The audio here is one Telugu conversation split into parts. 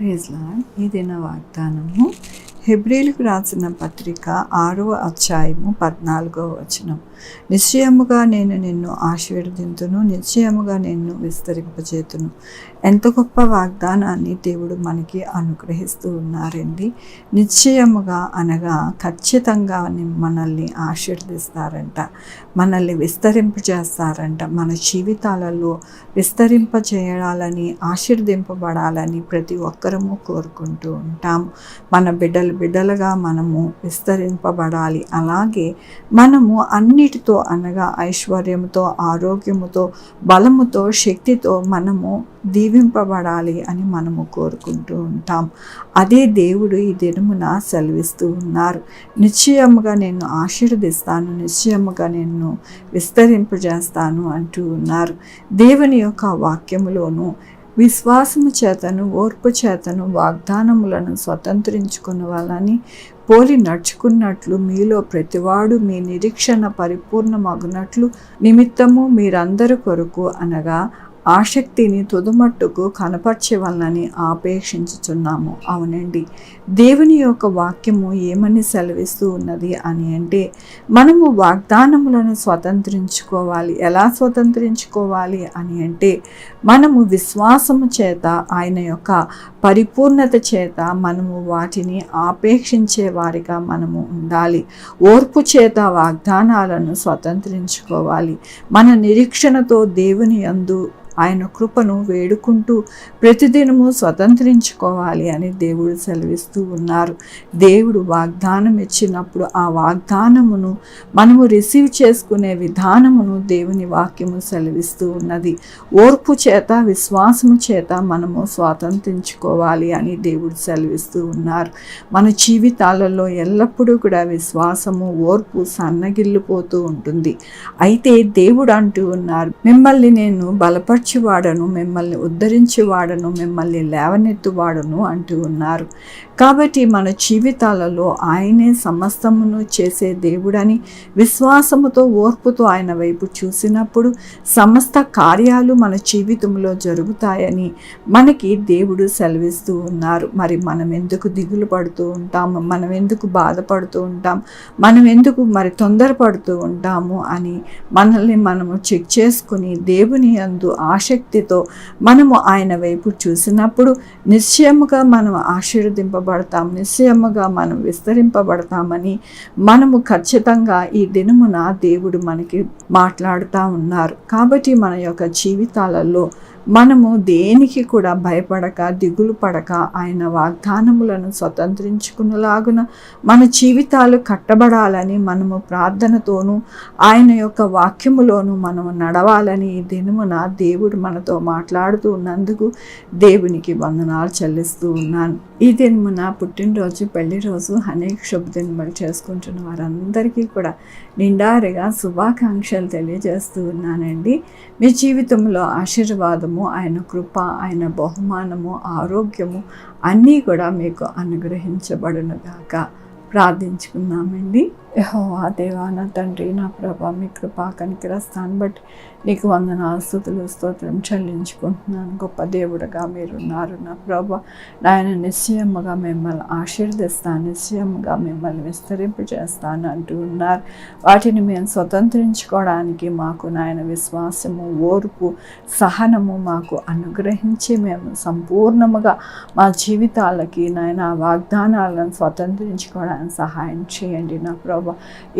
Praise lord. ఈ దిన వాగ్దానము హెబ్రీయులకు రాసిన పత్రిక 6వ అధ్యాయము 14వ వచనం. నిశ్చయముగా నేను నిన్ను ఆశీర్వదింతును, నిశ్చయముగా నిన్ను విస్తరింపజేతును. ఎంత గొప్ప వాగ్దానాన్ని దేవుడు మనకి అనుగ్రహిస్తూ ఉన్నారండి. నిశ్చయముగా అనగా ఖచ్చితంగా మనల్ని ఆశీర్వదిస్తారంట, మనల్ని విస్తరింపజేస్తారంట. మన జీవితాలలో విస్తరింపజేయాలని, ఆశీర్వదింపబడాలని ప్రతి ఒక్కరము కోరుకుంటూ ఉంటాం. మన బిడ్డలుగా మనము విస్తరింపబడాలి. అలాగే మనము అన్నిటితో అనగా ఐశ్వర్యముతో, ఆరోగ్యముతో, బలముతో, శక్తితో మనము దీవింపబడాలి అని మనము కోరుకుంటూ ఉంటాం. అదే దేవుడు ఈ దినమున సెలవిస్తూ ఉన్నారు. నిశ్చయముగా నేను ఆశీర్వదిస్తాను, నిశ్చయముగా నిన్ను విస్తరింపజేస్తాను అంటూ ఉన్నారు. దేవుని యొక్క వాక్యములోను విశ్వాసము చేతను, ఓర్పు చేతను వాగ్దానములను స్వతంత్రించుకున్న వాళ్ళని పోలి నడుచుకున్నట్లు మీలో ప్రతివాడు మీ నిరీక్షణ పరిపూర్ణమగునట్లు నిమిత్తము మీరందరి కొరకు అనగా ఆసక్తిని తుదమట్టుకు కనపరచవలనని ఆపేక్షించుచున్నాము. అవునండి, దేవుని యొక్క వాక్యము ఏమని సెలవిస్తూ ఉన్నది అని అంటే, మనము వాగ్దానములను స్వతంత్రించుకోవాలి. ఎలా స్వతంత్రించుకోవాలి అని అంటే, మనము విశ్వాసము చేత, ఆయన యొక్క పరిపూర్ణత చేత మనము వాటిని ఆపేక్షించే వారిగా మనము ఉండాలి. ఓర్పు చేత వాగ్దానాలను స్వతంత్రించుకోవాలి. మన నిరీక్షణతో దేవుని యందు ఆయన కృపను వేడుకుంటూ ప్రతిదినము స్వతంత్రించుకోవాలి అని దేవుడు సెలవిస్తూ ఉన్నారు. దేవుడు వాగ్దానం ఇచ్చినప్పుడు ఆ వాగ్దానమును మనము రిసీవ్ చేసుకునే విధానమును దేవుని వాక్యము సెలవిస్తూ ఉన్నది. ఓర్పు చేత, విశ్వాసము చేత మనము స్వాతంత్రించుకోవాలి అని దేవుడు సెలవిస్తూ ఉన్నారు. మన జీవితాలలో ఎల్లప్పుడూ కూడా విశ్వాసము, ఓర్పు సన్నగిల్లిపోతూ ఉంటుంది. అయితే దేవుడు అంటూ ఉన్నారు, మిమ్మల్ని నేను బలపరచువాడను, మిమ్మల్ని ఉద్ధరించువాడను, మిమ్మల్ని లేవనెత్తువాడను అంటూ ఉన్నారు. కాబట్టి మన జీవితాలలో ఆయనే సమస్తమును చేసే దేవుడని విశ్వాసముతో, ఓర్పుతో ఆయన వైపు చూసినప్పుడు సమస్త కార్యాలు మన జీవితంలో జరుగుతాయని మనకి దేవుడు సెలవిస్తూ ఉన్నారు. మరి మనం ఎందుకు దిగులు పడుతూ ఉంటాము, మనం ఎందుకు బాధపడుతూ ఉంటాం, మనం ఎందుకు మరి తొందరపడుతూ ఉంటాము అని మనల్ని మనము చెక్ చేసుకుని దేవుని యందు ఆసక్తితో మనము ఆయన వైపు చూసినప్పుడు నిశ్చయముగా మనం ఆశీర్వదింపబడతాం, నిశ్చయముగా మనం విస్తరింపబడతామని మనము ఖచ్చితంగా ఈ దినమున దేవుడు మనకి మాట్లాడుతూ ఉన్నారు. కాబట్టి మన యొక్క జీవితాలలో మనము దేనికి కూడా భయపడక, దిగులు పడక ఆయన వాగ్దానములను స్వతంత్రించుకునేలాగున మన జీవితాలు కట్టబడాలని మనము ప్రార్థనతోనూ ఆయన యొక్క వాక్యములోనూ మనము నడవాలని ఈ దినమున దేవుడు మనతో మాట్లాడుతూ ఉన్నందుకు దేవునికి వందనాలు చెల్లిస్తూ ఉన్నాను. ఈ దినమున పుట్టినరోజు, పెళ్లి రోజు, అనేక శుభదినములు చేసుకుంటున్న వారందరికీ కూడా నిండారుగా శుభాకాంక్షలు తెలియజేస్తూ ఉన్నానండి. మీ జీవితంలో ఆశీర్వాదము, ఆయన కృప, ఆయన బహుమానము, ఆరోగ్యము అన్నీ కూడా మీకు అనుగ్రహించబడును గాక. ప్రార్థించుకున్నామండి. యెహోవా దేవా, నా తండ్రి, నా ప్రభా, మీ కృపా కనికరస్తాను బట్టి నీకు వందనాలు, స్తుతులు, స్తోత్రం చెల్లించుకుంటున్నాను. గొప్ప దేవుడుగా మీరున్నారు నా ప్రభా. నాయన నిశ్చయముగా మిమ్మల్ని ఆశీర్దిస్తాను, నిశ్చయముగా మిమ్మల్ని విస్తరింపజేస్తాను అంటూ ఉన్నారు. వాటిని మేము స్వతంత్రించుకోవడానికి మాకు నాయన విశ్వాసము, ఓర్పు, సహనము మాకు అనుగ్రహించి మేము సంపూర్ణముగా మా జీవితాలకి నాయన వాగ్దానాలను స్వతంత్రించుకోవడానికి సహాయం చేయండి నా ప్రభా.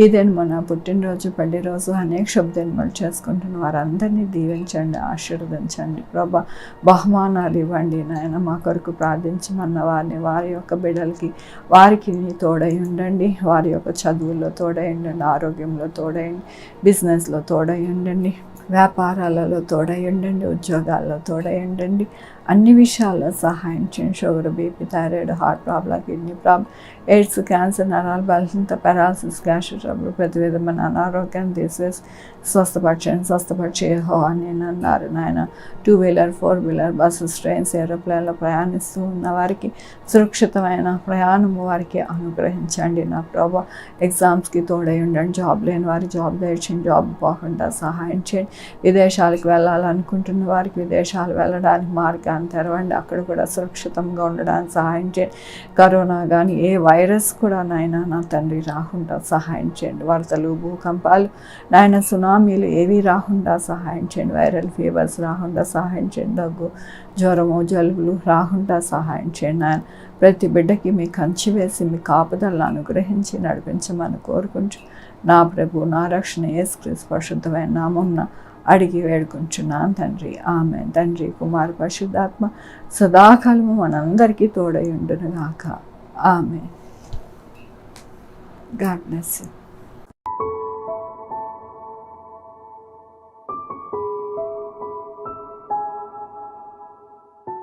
ఇదేను మన పుట్టినరోజు, పెళ్లి రోజు, అనేక శుభదినములు చేసుకుంటున్న వారందరినీ దీవించండి, ఆశీర్వదించండి ప్రభా. బహుమానాలు ఇవ్వండి నాయన. మా కొరకు ప్రార్థించమన్న వారిని, వారి యొక్క బిడ్డలకి, వారికి నీ తోడై ఉండండి. వారి యొక్క చదువుల్లో తోడై ఉండండి, ఆరోగ్యంలో తోడయండి, బిజినెస్లో తోడై ఉండండి, వ్యాపారాలలో తోడై ఉండండి, ఉద్యోగాల్లో తోడై ఉండండి. అన్ని విషయాల్లో సహాయం చేయండి. Sugar, BP, thyroid, heart problem, kidney problem, AIDS, cancer cancer, నరాల బలహీనత, పెరాలసిస్, గ్యాస్ట్రిక్ ట్రబుల్, ప్రతి విధమైన అనారోగ్యాన్ని తీసివేసి స్వస్థపరిచే అని నేను అన్నారు నాయన. 2-వీలర్ 4-వీలర్ బస్సెస్, ట్రైన్స్, ఏరోప్లేన్లో ప్రయాణిస్తూ ఉన్న వారికి సురక్షితమైన ప్రయాణము వారికి అనుగ్రహించండి నా ప్రభా. ఎగ్జామ్స్కి తోడై ఉండండి. జాబ్ లేని వారి జాబ్ తెచ్చింది, జాబ్ పోకుండా సహాయం చేయండి. విదేశాలకు వెళ్ళాలనుకుంటున్న వారికి విదేశాలు వెళ్ళడానికి మార్గాన్ని తెరవండి. అక్కడ కూడా సురక్షితంగా ఉండడానికి సహాయం చేయండి. కరోనా కానీ ఏ వైరస్ కూడా నాయన నా తండ్రి రాకుండా సహాయం చేయండి. వరదలు, భూకంపాలు నాయన, సునామీలు ఏవి రాకుండా సహాయం చేయండి. వైరల్ ఫీవర్స్ రాకుండా సహాయం చేయండి. దగ్గు, జ్వరము, జలుబులు రాకుండా సహాయం చేయండి నాయన. ప్రతి బిడ్డకి మీ కంచి వేసి మీ కాపుదలను అనుగ్రహించి నడిపించమని కోరుకుంటూ నా ప్రభు, నా రక్షణ యేసుక్రీస్తు పరిశుద్ధమైన నామమున అడిగి వేడుకుంటున్నాను తండ్రి. ఆమేన్. తండ్రి, కుమార, పరిశుద్ధాత్మ సదాకాలము మనందరికీ తోడై ఉండును గాక. ఆమేన్. God bless you.